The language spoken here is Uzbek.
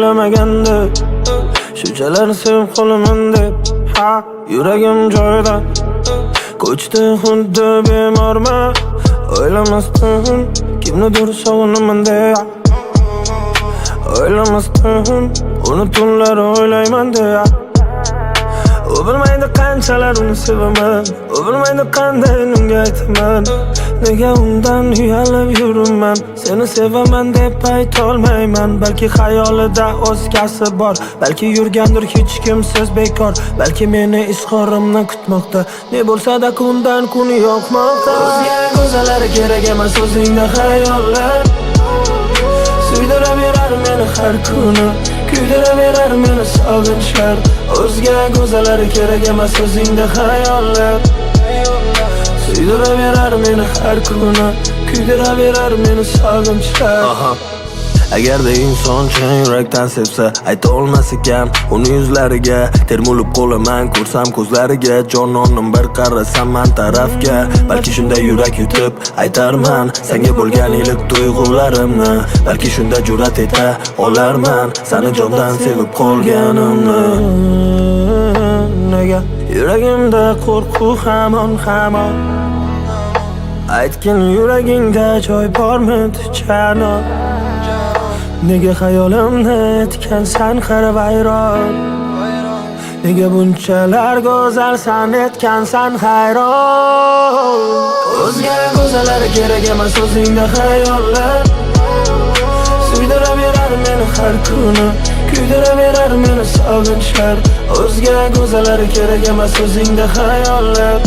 o'ylamaganda shunchalar sevib qolaman deb. Ha, yuragim joyida ko'chdi xuddi bemorman. O'ylamasdan kimnidir sog'inaman deya, o'ylamasdan uni tunlari o'ylayman deya. U bilmaydi qanchalar uni sevaman, u bilmaydi qanday unga aytaman. Nega undan uyalib yuraman, seni sevaman deb aytolmayman. Balki xayolida o'zgasi bor, balki yurgandir hech kimsiz bekor. Balki meni izhorimni kutmoqda, ne bo'lsa-da kundan kun yoqmoqda. O'zga go'zallari kerak emas, o'zingda xayollar suydiraverar meni har kuni, kuydiraverar meni sog'inchlar. O'zga go'zallari kerak emas, o'zingda xayollar suydiraverar meni har kuni, kuydiraverar meni sog'inchlar. Agarda inson chin yurakdan sevsa, ayta olmas ekan uni yuzlariga. Termulib qolaman, ko'rsam ko'zlariga, jononim bir qarasam man tarafga. Balki shunda yurak yutib aytarman senga bo'lgan iliq tuyg'ularimni. Balki shunda jur'at eta olarman seni jondan sevib qolganimni. Nega yuragimda qo'rquv hamon hamon? Aytgin yuragingda joy bormi tichano? Nega xayolimni etgansan xarvayron? Nega bunchalar go'zalsan etgansan hayron? O'zga go'zallari kerak emas, o'zingda xayollar suydiraverar meni har kuni, kuydiraverar meni sog'inchlar. O'zga go'zallari kerak emas, o'zingda xayollar